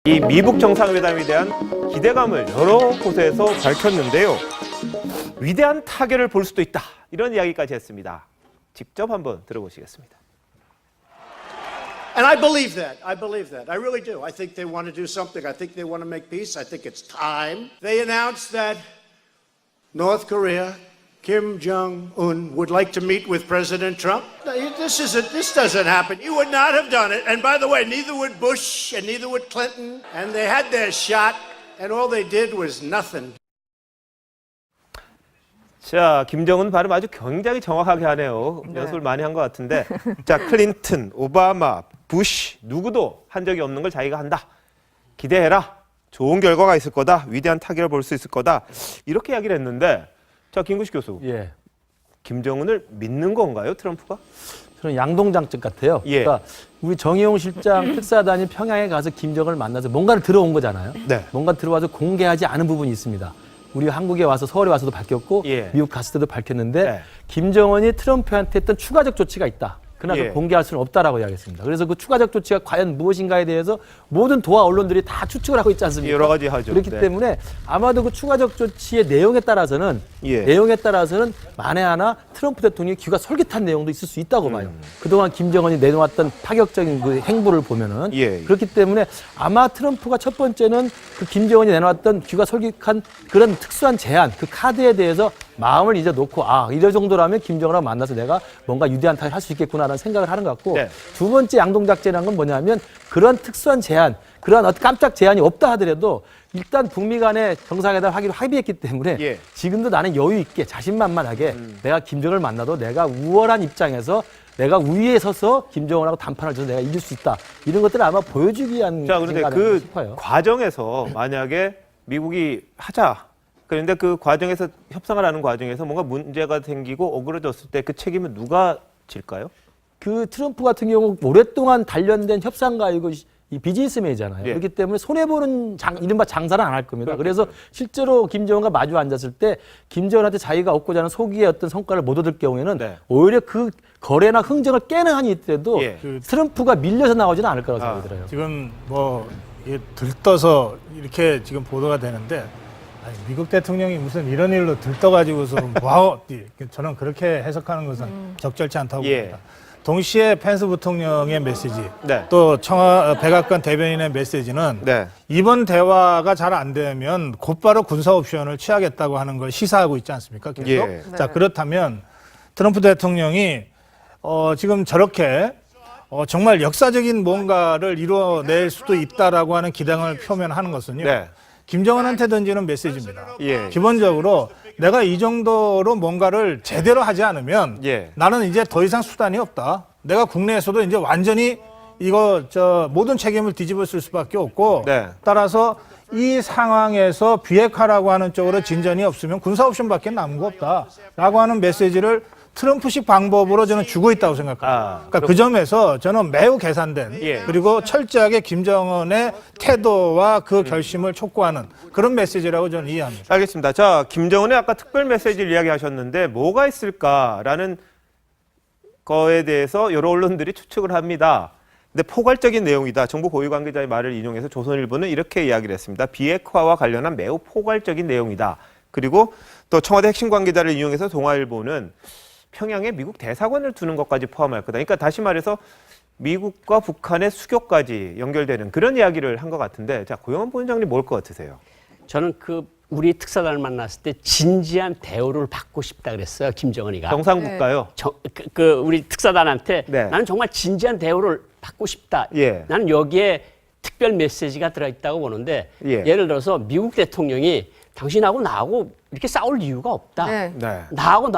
이 미북 정상회담에 대한 기대감을 여러 곳에서 밝혔는데요. 위대한 타결을 볼 수도 있다. 이런 이야기까지 했습니다. 직접 한번 들어보시겠습니다. And I believe that. I believe that. I really do. I think they want to do something. I think they want to make peace. I think it's time. They announced that North Korea, Kim Jong-un, would like to meet with President Trump. This doesn't happen. You would not have done it. And by the way, neither would Bush and neither would Clinton. And they had their shot, and all they did was nothing. 자, 김정은 발음 아주 굉장히 정확하게 하네요. 연습을 많이 한 것 같은데. 자, 클린턴, 오바마, 부시 누구도 한 적이 없는 걸 자기가 한다. 기대해라. 좋은 결과가 있을 거다. 위대한 타결을 볼 수 있을 거다. 이렇게 이야기를 했는데 자, 김구식 교수. 예. 김정은을 믿는 건가요, 트럼프가? 저는 양동장적 같아요. 예. 그러니까 우리 정의용 실장 특사단이 평양에 가서 김정은을 만나서 뭔가를 들어온 거잖아요. 네. 뭔가 들어와서 공개하지 않은 부분이 있습니다. 우리 한국에 와서 서울에 와서도 밝혔고 예. 미국 갔을 때도 밝혔는데 네. 김정은이 트럼프한테 했던 추가적 조치가 있다. 그러나 예. 공개할 수는 없다라고 이야기했습니다. 그래서 그 추가적 조치가 과연 무엇인가에 대해서 모든 도하 언론들이 다 추측을 하고 있지 않습니까? 여러 가지 하죠. 그렇기 네. 때문에 아마도 그 추가적 조치의 내용에 따라서는 만에 하나 트럼프 대통령이 귀가 솔깃한 내용도 있을 수 있다고 봐요. 그동안 김정은이 내놓았던 파격적인 그 행보를 보면은 예. 그렇기 때문에 아마 트럼프가 첫 번째는 그 김정은이 내놓았던 귀가 솔깃한 그런 특수한 제안, 그 카드에 대해서 마음을 이제 놓고 이럴 정도라면 김정은하고 만나서 내가 뭔가 유대한 타결을 할 수 있겠구나라는 생각을 하는 것 같고 네. 두 번째 양동작전이라는 건 뭐냐면 그런 특수한 제안, 그런 어떤 깜짝 제안이 없다 하더라도 일단 북미 간의 정상회담 하기로 합의했기 때문에 예. 지금도 나는 여유 있게 자신만만하게 내가 김정은을 만나도 내가 우월한 입장에서 내가 우위에 서서 김정은하고 담판을 해서 내가 이길 수 있다. 이런 것들을 아마 보여주기 위한 자, 그런데 생각이 그 싶어요. 과정에서 만약에 미국이 하자. 그런데 그 과정에서 협상을 하는 과정에서 뭔가 문제가 생기고 어그러졌을 때 그 책임은 누가 질까요? 그 트럼프 같은 경우 오랫동안 단련된 협상가이고 이 비즈니스맨이잖아요. 예. 그렇기 때문에 손해보는 이른바 장사는 안 할 겁니다. 그래서 실제로 김정은과 마주 앉았을 때 김정은한테 자기가 얻고자 하는 소기의 어떤 성과를 못 얻을 경우에는 네. 오히려 그 거래나 흥정을 깨는 한이 있더라도 예. 트럼프가 밀려서 나오지는 않을 거라고 생각이 들어요. 지금 뭐 이게 들떠서 이렇게 지금 보도가 되는데 미국 대통령이 무슨 이런 일로 들떠가지고서 와우 저는 그렇게 해석하는 것은 적절치 않다고 예. 봅니다. 동시에 펜스 부통령의 메시지, 네. 또 백악관 대변인의 메시지는 네. 이번 대화가 잘 안 되면 곧바로 군사 옵션을 취하겠다고 하는 걸 시사하고 있지 않습니까? 계속. 예. 자, 그렇다면 트럼프 대통령이 지금 저렇게 정말 역사적인 뭔가를 이뤄낼 수도 있다라고 하는 기대감을 표명하는 것은요. 네. 김정은한테 던지는 메시지입니다. 예. 기본적으로 내가 이 정도로 뭔가를 제대로 하지 않으면 예. 나는 이제 더 이상 수단이 없다. 내가 국내에서도 이제 완전히 모든 책임을 뒤집어 쓸 수밖에 없고 네. 따라서 이 상황에서 비핵화라고 하는 쪽으로 진전이 없으면 군사 옵션밖에 남은 거 없다라고 하는 메시지를 트럼프식 방법으로 저는 주고 있다고 생각합니다. 그러니까 그 점에서 저는 매우 계산된 예. 그리고 철저하게 김정은의 태도와 그 결심을 촉구하는 그런 메시지라고 저는 이해합니다. 알겠습니다. 자, 김정은의 아까 특별 메시지를 이야기하셨는데 뭐가 있을까라는 거에 대해서 여러 언론들이 추측을 합니다. 근데 포괄적인 내용이다. 정부 고위 관계자의 말을 인용해서 조선일보는 이렇게 이야기를 했습니다. 비핵화와 관련한 매우 포괄적인 내용이다. 그리고 또 청와대 핵심 관계자를 인용해서 동아일보는 평양에 미국 대사관을 두는 것까지 포함할 거다. 그러니까 다시 말해서 미국과 북한의 수교까지 연결되는 그런 이야기를 한 것 같은데, 자, 고영한 부원장님 뭘 것 같으세요? 저는 우리 특사단을 만났을 때 진지한 대우를 받고 싶다 그랬어요, 김정은이가. 정상국가요? 우리 특사단한테 네. 나는 정말 진지한 대우를 받고 싶다. 예. 나는 여기에 특별 메시지가 들어있다고 보는데 예. 예를 들어서 미국 대통령이 당신하고 나하고 이렇게 싸울 이유가 없다. 네. 네. 나하고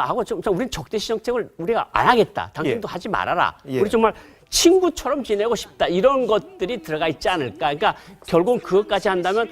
우리는 적대시 정책을 우리가 안 하겠다. 당신도 예. 하지 말아라. 예. 우리 정말 친구처럼 지내고 싶다. 이런 것들이 들어가 있지 않을까. 그러니까 결국은 그것까지 한다면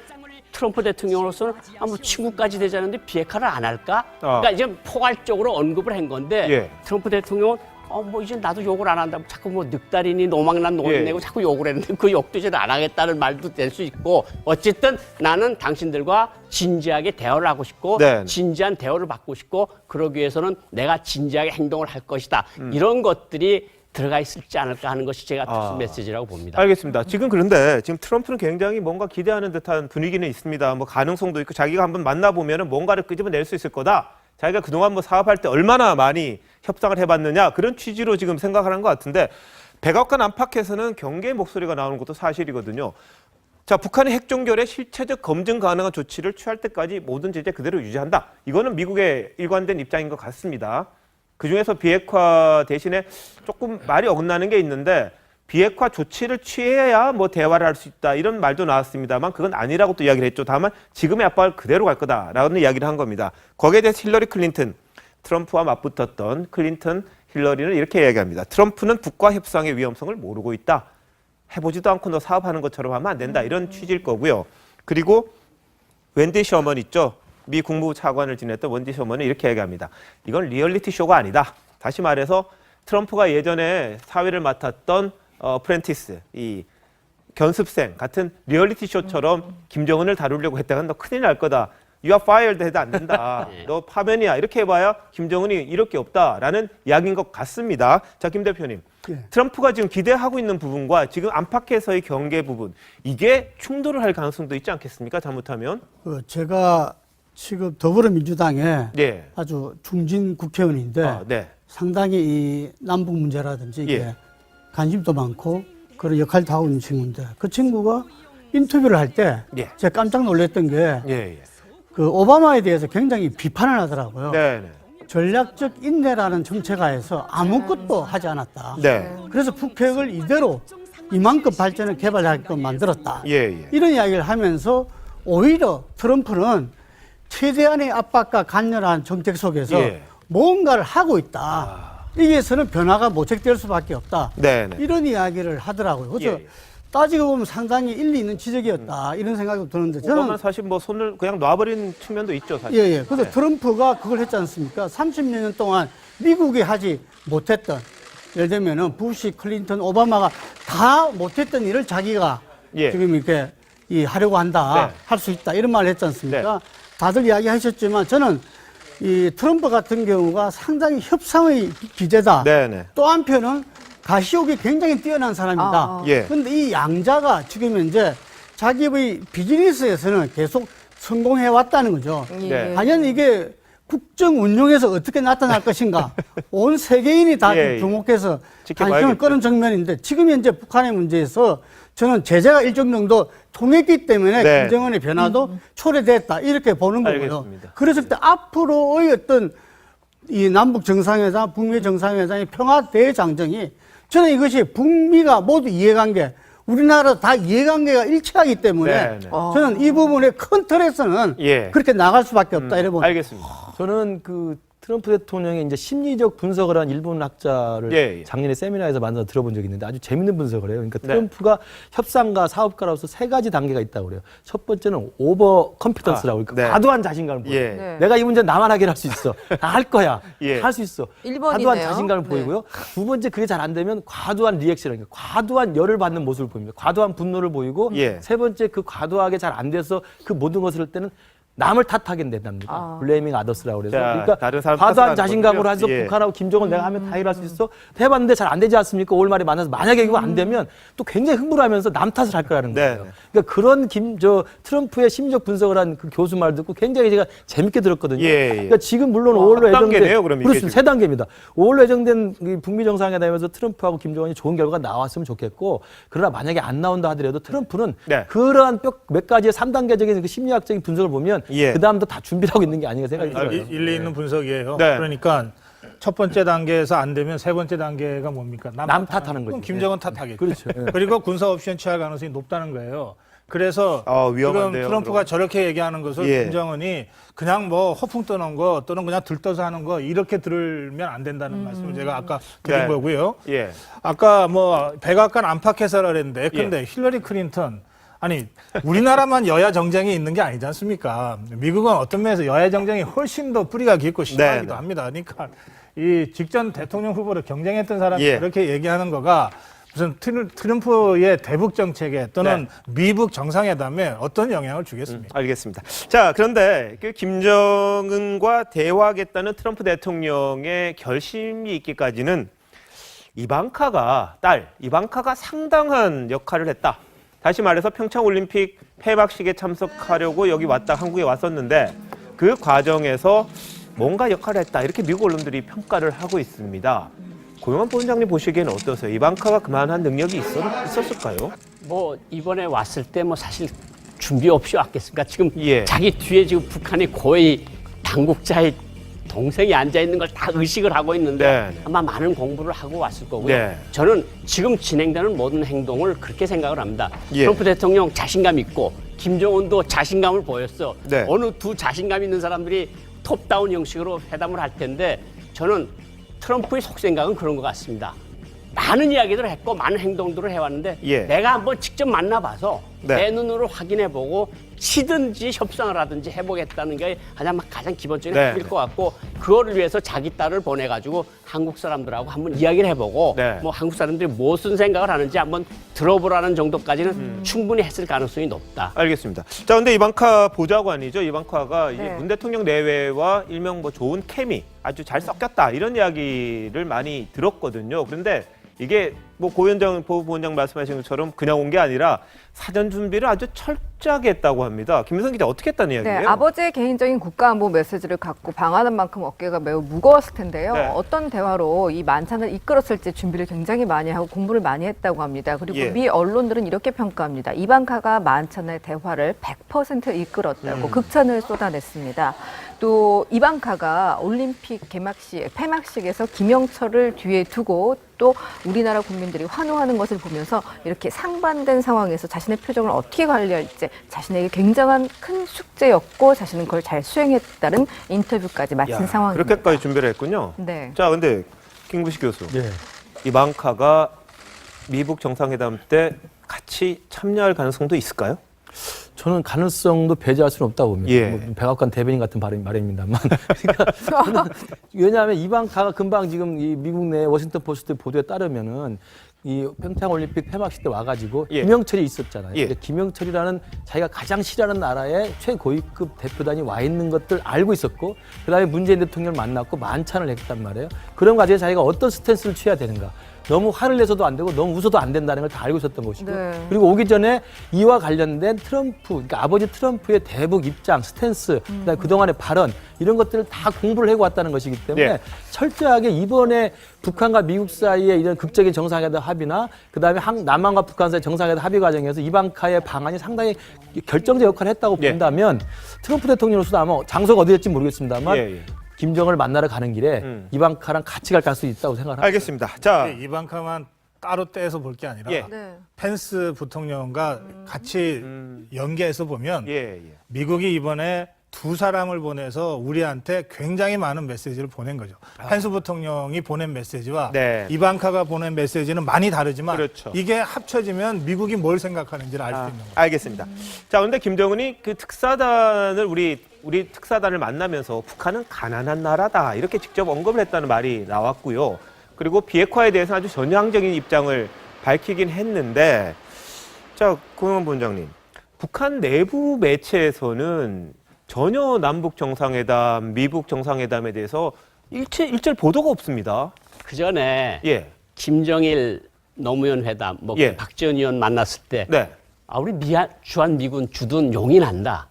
트럼프 대통령으로서는 뭐 친구까지 되자는데 비핵화를 안 할까? 그러니까 이제 포괄적으로 언급을 한 건데 예. 트럼프 대통령은 뭐 이제 나도 욕을 안 한다고 자꾸 뭐 늑다리니 노망난 노인내고 자꾸 욕을 했는데 그 욕도 이제 안 하겠다는 말도 될 수 있고 어쨌든 나는 당신들과 진지하게 대화를 하고 싶고 네. 진지한 대화를 받고 싶고 그러기 위해서는 내가 진지하게 행동을 할 것이다. 이런 것들이 들어가 있을지 않을까 하는 것이 제가 특수 메시지라고 봅니다. 알겠습니다. 지금 그런데 지금 트럼프는 굉장히 뭔가 기대하는 듯한 분위기는 있습니다. 뭐 가능성도 있고 자기가 한번 만나보면은 뭔가를 끄집어낼 수 있을 거다. 자기가 그동안 뭐 사업할 때 얼마나 많이 협상을 해봤느냐 그런 취지로 지금 생각을 한 것 같은데 백악관 안팎에서는 경계의 목소리가 나오는 것도 사실이거든요. 자, 북한의 핵종결에 실체적 검증 가능한 조치를 취할 때까지 모든 제재 그대로 유지한다. 이거는 미국의 일관된 입장인 것 같습니다. 그중에서 비핵화 대신에 조금 말이 어긋나는 게 있는데 비핵화 조치를 취해야 뭐 대화를 할 수 있다 이런 말도 나왔습니다만 그건 아니라고 또 이야기를 했죠. 다만 지금의 압박을 그대로 갈 거다라는 이야기를 한 겁니다. 거기에 대해서 힐러리 클린턴, 트럼프와 맞붙었던 클린턴, 힐러리는 이렇게 이야기합니다. 트럼프는 북과 협상의 위험성을 모르고 있다. 해보지도 않고 너 사업하는 것처럼 하면 안 된다. 이런 취지일 거고요. 그리고 웬디 셔먼 있죠. 미 국무부 차관을 지냈던 웬디 셔먼은 이렇게 얘기합니다. 이건 리얼리티 쇼가 아니다. 다시 말해서 트럼프가 예전에 사회를 맡았던 프렌티스, 이 견습생 같은 리얼리티 쇼처럼 김정은을 다루려고 했다가 너 큰일 날 거다. You are fired 해도 안 된다. 너 파면이야. 이렇게 해봐야 김정은이 이럴 게 없다라는 이야기인 것 같습니다. 자, 김 대표님. 트럼프가 지금 기대하고 있는 부분과 지금 안팎에서의 경계 부분 이게 충돌을 할 가능성도 있지 않겠습니까? 잘못하면. 제가 지금 더불어민주당의 예. 아주 중진 국회의원인데 네. 상당히 이 남북 문제라든지 이게 예. 관심도 많고 그런 역할도 하고 있는 친구인데 그 친구가 인터뷰를 할 때 예. 제가 깜짝 놀랐던 게 예. 그 오바마에 대해서 굉장히 비판을 하더라고요. 네. 전략적 인내라는 정책하에서 아무것도 하지 않았다. 네. 그래서 북핵을 이대로 이만큼 발전을 개발하게끔 만들었다. 예. 이런 이야기를 하면서 오히려 트럼프는 최대한의 압박과 간절한 정책 속에서 예. 뭔가를 하고 있다. 여기에서는 변화가 모색될 수밖에 없다. 네. 이런 이야기를 하더라고요. 그래서 예. 따지고 보면 상당히 일리 있는 지적이었다. 이런 생각이 드는데 오바마는 저는 사실 뭐 손을 그냥 놔버린 측면도 있죠, 사실. 예. 그래서 트럼프가 그걸 했지 않습니까? 30여 년 동안 미국이 하지 못했던 예를 들면은 부시, 클린턴, 오바마가 다 못했던 일을 자기가 예. 지금 이렇게 하려고 한다. 네. 할 수 있다. 이런 말을 했지 않습니까? 다들 이야기하셨지만 저는 이 트럼프 같은 경우가 상당히 협상의 기재다. 네네. 또 한편은 가시욕이 굉장히 뛰어난 사람이다. 예. 그런데 이 양자가 지금 현재 자기의 비즈니스에서는 계속 성공해 왔다는 거죠. 네. 과연 이게 국정 운용에서 어떻게 나타날 것인가. 온 세계인이 다 예, 예. 주목해서 지켜봐야겠죠. 관심을 끄는 정면인데 지금 현재 북한의 문제에서 저는 제재가 일정 정도 통했기 때문에 네. 김정은의 변화도 초래됐다. 이렇게 보는 거고요. 알겠습니다. 그랬을 때 앞으로의 어떤 이 남북 정상회담, 북미 정상회담의 평화 대장정이 저는 이것이 북미가 모두 이해관계, 우리나라 다 이해관계가 일치하기 때문에 네, 네. 저는 이 부분의 큰 틀에서는 예. 그렇게 나갈 수밖에 없다. 이래 봅니다. 알겠습니다. 저는 그 트럼프 대통령이 이제 심리적 분석을 한 일본 학자를 예. 작년에 세미나에서 만나서 들어본 적이 있는데 아주 재밌는 분석을 해요. 그러니까 네. 트럼프가 협상가, 사업가로서 세 가지 단계가 있다고 그래요. 첫 번째는 오버 컨피던스라고 그러니까 네. 과도한 자신감을 보여요. 예. 네. 내가 이 문제는 나만 하게 할 수 있어. 다 할 거야. 예. 할 수 있어. 1번이네요. 과도한 자신감을 네. 보이고요. 두 번째 그게 잘 안 되면 과도한 리액션, 그러니까 과도한 열을 받는 모습을 보입니다. 과도한 분노를 보이고 예. 세 번째 그 과도하게 잘 안 돼서 그 모든 것을 할 때는 남을 탓하게 된답니다. 블레이밍 아더스라고 그래서. 자, 그러니까 다른 사람 과도한 탓하는 자신감으로 거군요. 해서 예. 북한하고 김정은 내가 하면 다 일할 수 있어. 해봤는데 잘 안 되지 않습니까? 5월 말에 만나서 만약에 이거 안 되면 또 굉장히 흥분하면서 남 탓을 할 거라는 네. 거예요. 그러니까 그런 트럼프의 심리적 분석을 한 그 교수 말 듣고 굉장히 제가 재밌게 들었거든요. 예. 그러니까 지금 물론 5월로 한 단계네요, 그럼 이게 그렇습니다. 지금. 세 단계입니다. 5월로 예정된 이 북미 정상회담에서 트럼프하고 김정은이 좋은 결과가 나왔으면 좋겠고 그러나 만약에 안 나온다 하더라도 트럼프는 네. 그러한 몇 가지의 3단계적인 그 심리학적인 분석을 보면 예. 그다음도 다 준비를 하고 있는 게 아닌가 생각이 들어요. 일리 있는 분석이에요. 네. 그러니까 첫 번째 단계에서 안 되면 세 번째 단계가 뭡니까? 남 탓하는 거죠. 그럼 김정은 탓하겠죠. 그렇죠. 예. 그리고 군사 옵션 취할 가능성이 높다는 거예요. 그래서 위험한데요, 지금 트럼프가 그럼. 저렇게 얘기하는 것을 예. 김정은이 그냥 뭐 허풍 떠는 거 또는 그냥 들떠서 하는 거 이렇게 들으면 안 된다는 말씀을 제가 아까 드린 네. 거고요. 예. 아까 뭐 백악관 안팎해서라 그랬는데 근데 힐러리 클린턴 아니 우리나라만 여야 정쟁이 있는 게 아니지 않습니까? 미국은 어떤 면에서 여야 정쟁이 훨씬 더 뿌리가 깊고 심하기도 네. 합니다. 그러니까 이 직전 대통령 후보로 경쟁했던 사람이 예. 그렇게 얘기하는 거가 무슨 트럼프의 대북 정책에 또는 미북 정상회담에 어떤 영향을 주겠습니까? 알겠습니다. 자, 그런데 그 김정은과 대화하겠다는 트럼프 대통령의 결심이 있기까지는 딸 이방카가 상당한 역할을 했다. 다시 말해서 평창올림픽 폐막식에 참석하려고 여기 왔다 한국에 왔었는데 그 과정에서 뭔가 역할을 했다. 이렇게 미국 언론들이 평가를 하고 있습니다. 고용환 본부장님 보시기에는 어떠세요? 이방카가 그만한 능력이 있었을까요? 뭐 이번에 왔을 때 뭐 사실 준비 없이 왔겠습니까? 지금 예. 자기 뒤에 지금 북한이 거의 당국자의 동생이 앉아 있는 걸 다 의식을 하고 있는데 네. 아마 많은 공부를 하고 왔을 거고요. 네. 저는 지금 진행되는 모든 행동을 그렇게 생각을 합니다. 예. 트럼프 대통령 자신감 있고 김정은도 자신감을 보였어. 네. 어느 두 자신감 있는 사람들이 톱다운 형식으로 회담을 할 텐데 저는 트럼프의 속생각은 그런 것 같습니다. 많은 이야기들을 했고 많은 행동들을 해왔는데 예. 내가 한번 직접 만나봐서 네. 내 눈으로 확인해보고 치든지 협상을 하든지 해보겠다는 게 가장 기본적인 네. 합의일 것 같고 그거를 위해서 자기 딸을 보내가지고 한국 사람들하고 한번 이야기를 해보고 네. 뭐 한국 사람들이 무슨 생각을 하는지 한번 들어보라는 정도까지는 충분히 했을 가능성이 높다. 알겠습니다. 자, 근데 이방카 보좌관이죠. 이방카가 이제 네. 문 대통령 내외와 일명 뭐 좋은 케미 아주 잘 섞였다 이런 이야기를 많이 들었거든요. 그런데 이게 뭐 보부원장 말씀하신 것처럼 그냥 온 게 아니라 사전 준비를 아주 철저하게 했다고 합니다. 김민선 기자 어떻게 했다는 네, 이야기예요? 아버지의 개인적인 국가안보 메시지를 갖고 방하는 만큼 어깨가 매우 무거웠을 텐데요. 네. 어떤 대화로 이 만찬을 이끌었을지 준비를 굉장히 많이 하고 공부를 많이 했다고 합니다. 그리고 예. 미 언론들은 이렇게 평가합니다. 이방카가 만찬의 대화를 100% 이끌었다고 극찬을 쏟아냈습니다. 또 이방카가 올림픽 폐막식에서 김영철을 뒤에 두고 또 우리나라 국민들이 환호하는 것을 보면서 이렇게 상반된 상황에서 자신의 표정을 어떻게 관리할지 자신에게 굉장한 큰 숙제였고 자신은 그걸 잘 수행했다는 인터뷰까지 마친 야, 상황입니다. 그렇게까지 준비를 했군요. 네. 자, 근데 김구식 교수, 네. 이방카가 미국 정상회담 때 같이 참여할 가능성도 있을까요? 저는 가능성도 배제할 수는 없다고 봅니다. 예. 뭐 백악관 대변인 같은 말입니다만. 그러니까 저는 왜냐하면 이방카가 금방 지금 이 미국 내 워싱턴 포스트 보도에 따르면은 이 평창올림픽 폐막식 때 와가지고 예. 김영철이 있었잖아요. 예. 근데 김영철이라는 자기가 가장 싫어하는 나라의 최고위급 대표단이 와 있는 것들 알고 있었고 그다음에 문재인 대통령을 만났고 만찬을 했단 말이에요. 그런 과정에 자기가 어떤 스탠스를 취해야 되는가. 너무 화를 내서도 안 되고 너무 웃어도 안 된다는 걸 다 알고 있었던 것이고 네. 그리고 오기 전에 이와 관련된 트럼프, 그러니까 아버지 트럼프의 대북 입장, 스탠스, 그다음에 그동안의 발언 이런 것들을 다 공부를 해고 왔다는 것이기 때문에 예. 철저하게 이번에 북한과 미국 사이의 이런 극적인 정상회담 합의나 그다음에 남한과 북한 사이 정상회담 합의 과정에서 이방카의 방안이 상당히 결정적 역할을 했다고 예. 본다면 트럼프 대통령으로서도 아마 장소가 어디일지 모르겠습니다만 예, 예. 김정을 만나러 가는 길에 이방카랑 같이 갈 가능성이 있다고 생각합니다. 알겠습니다. 자, 이방카만 따로 떼서 볼 게 아니라 예. 네. 펜스 부통령과 같이 연계해서 보면 예, 예. 미국이 이번에 두 사람을 보내서 우리한테 굉장히 많은 메시지를 보낸 거죠. 펜스 부통령이 보낸 메시지와 네. 이방카가 보낸 메시지는 많이 다르지만 그렇죠. 이게 합쳐지면 미국이 뭘 생각하는지를 알 수 있는 거죠. 알겠습니다. 자, 그런데 김정은이 그 특사단을 우리 특사단을 만나면서 북한은 가난한 나라다 이렇게 직접 언급을 했다는 말이 나왔고요. 그리고 비핵화에 대해서 아주 전향적인 입장을 밝히긴 했는데, 자, 고용환 본장님, 북한 내부 매체에서는 전혀 남북 정상회담, 미북 정상회담에 대해서 일절 보도가 없습니다. 그 전에 예, 김정일 노무현 회담, 뭐 예. 박지원 의원 만났을 때 네, 우리 주한 미군 주둔 용인한다.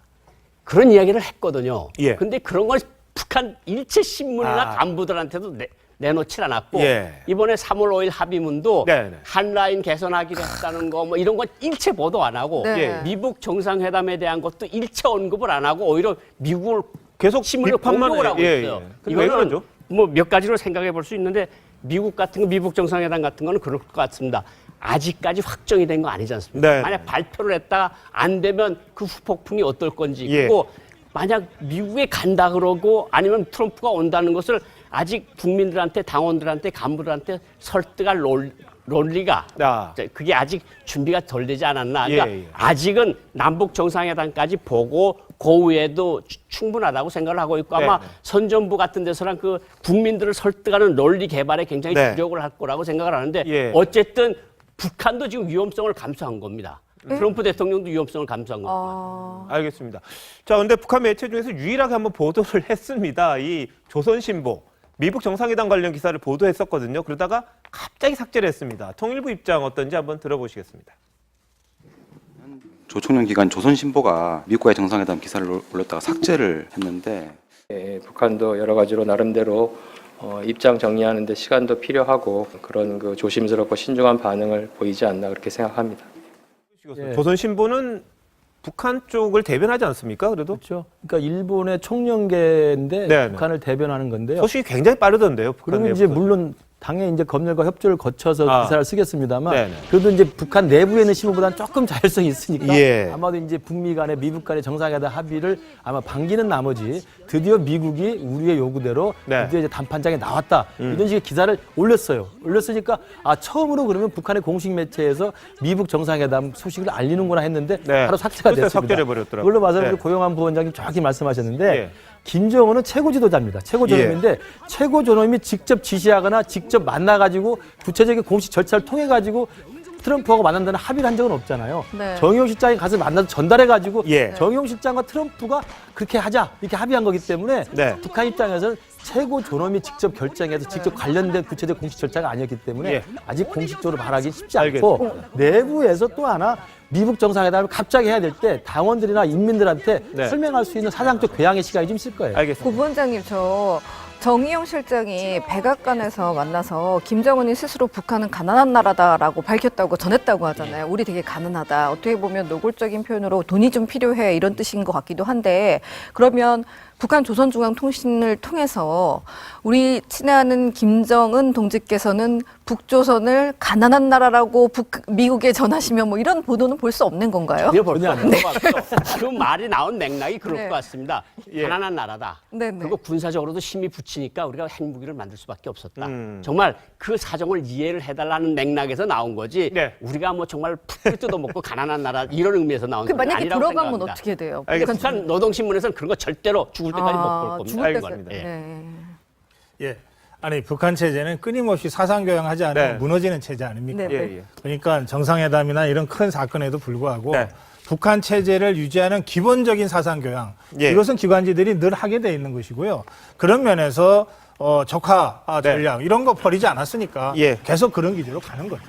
그런 이야기를 했거든요. 예. 근데 그런 걸 북한 일체 신문이나 아. 간부들한테도 내놓질 않았고 예. 이번에 3월 5일 합의문도 네네. 한라인 개선하기로 했다는 거 뭐 이런 건 일체 보도 안 하고 네. 예. 미북 정상회담에 대한 것도 일체 언급을 안 하고 오히려 미국을 계속 신문을 비판만 공격을 해요. 하고 예, 있어요. 예. 근데 왜 그러죠? 뭐 몇 가지로 생각해 볼 수 있는데 미국 같은 거 미북 정상회담 같은 거는 그럴 것 같습니다. 아직까지 확정이 된 거 아니지 않습니까? 네. 만약 발표를 했다가 안 되면 그 후폭풍이 어떨 건지 예. 그리고 만약 미국에 간다 그러고 아니면 트럼프가 온다는 것을 아직 국민들한테 당원들한테 간부들한테 설득할 논리가 아. 그게 아직 준비가 덜 되지 않았나. 그러니까 예, 예. 아직은 남북 정상회담까지 보고 그 외에도 충분하다고 생각을 하고 있고 아마 네, 네. 선전부 같은 데서는 그 국민들을 설득하는 논리 개발에 굉장히 네. 주력을 할 거라고 생각을 하는데 예. 어쨌든 북한도 지금 위험성을 감수한 겁니다. 트럼프 대통령도 위험성을 감수한 겁니다. 알겠습니다. 자, 근데 북한 매체 중에서 유일하게 한번 보도를 했습니다. 이 조선신보. 미북 정상회담 관련 기사를 보도했었거든요. 그러다가 갑자기 삭제를 했습니다. 통일부 입장 어떤지 한번 들어보시겠습니다. 조총련 기간 조선신보가 미국과의 정상회담 기사를 올렸다가 삭제를 했는데 북한도 여러 가지로 나름대로 입장 정리하는 데 시간도 필요하고 그런 그 조심스럽고 신중한 반응을 보이지 않나 그렇게 생각합니다. 예. 조선신보는 북한 쪽을 대변하지 않습니까? 그래도 그렇죠. 그러니까 일본의 총영계인데 네, 북한을 대변하는 건데요. 소식이 굉장히 빠르던데요. 북한 그러면 이제 내부에서. 물론 당연히 이제 검열과 협조를 거쳐서 기사를 쓰겠습니다만 네네. 그래도 이제 북한 내부에 있는 신문보다는 조금 자율성이 있으니까 예. 아마도 이제 북미 간의 미북 간의 정상회담 합의를 아마 반기는 나머지 드디어 미국이 우리의 요구대로 네. 드디어 이제 담판장에 나왔다 이런 식의 기사를 올렸어요. 올렸으니까 아 처음으로 그러면 북한의 공식 매체에서 미북 정상회담 소식을 알리는구나 했는데 네. 바로 삭제가 그때 됐습니다. 삭제를 해버렸더라고요. 그걸로 봐서 네. 우리 고영한 부원장님 정확히 말씀하셨는데 예. 김정은은 최고 지도자입니다. 최고 존엄인데 최고 존엄이 직접 지시하거나 직접 만나가지고 구체적인 공식 절차를 통해가지고 트럼프하고 만난다는 합의를 한 적은 없잖아요. 네. 정의용 실장이 가서 만나서 전달해가지고 예. 정의용 실장과 트럼프가 그렇게 하자 이렇게 합의한 거기 때문에 네. 북한 입장에서는 최고 존엄이 직접 결정해서 직접 관련된 구체적 공식 절차가 아니었기 때문에 예. 아직 공식적으로 말하기 쉽지 알겠습니다. 않고 내부에서 또 하나 미북 정상회담을 갑자기 해야 될 때 당원들이나 인민들한테 네. 설명할 수 있는 사상적 교양의 시간이 좀 있을 거예요. 알겠습니다. 고 부원장님, 저 정의용 실장이 백악관에서 만나서 김정은이 스스로 북한은 가난한 나라다라고 밝혔다고 전했다고 하잖아요. 우리 되게 가난하다. 어떻게 보면 노골적인 표현으로 돈이 좀 필요해 이런 뜻인 것 같기도 한데 그러면 북한 조선중앙통신을 통해서 우리 친애하는 김정은 동지께서는 북조선을 가난한 나라라고 미국에 전하시면 뭐 이런 보도는 볼 수 없는 건가요? 전혀 안 해요. 그 말이 나온 맥락이 그럴 네. 것 같습니다. 예. 가난한 나라다. 네네. 그리고 군사적으로도 힘이 붙이니까 우리가 핵무기를 만들 수밖에 없었다. 정말 그 사정을 이해를 해달라는 맥락에서 나온 거지. 네. 우리가 뭐 정말 푹 뜯어먹고 가난한 나라 이런 의미에서 나온 그 건 만약에 아니라고 들어가면 생각합니다. 어떻게 돼요? 알겠습니다. 북한 노동신문에서는 그런 거 절대로 죽을 때까지 못 볼 겁니다. 죽을 알겠습니다. 때까지. 예. 네. 예. 아니 북한 체제는 끊임없이 사상 교양하지 않으면 네. 무너지는 체제 아닙니까? 네. 예, 예. 그러니까 정상회담이나 이런 큰 사건에도 불구하고 네. 북한 체제를 유지하는 기본적인 사상 교양 예. 이것은 기관지들이 늘 하게 돼 있는 것이고요. 그런 면에서 적화 전략 이런 거 버리지 않았으니까 예. 계속 그런 기조로 가는 거죠.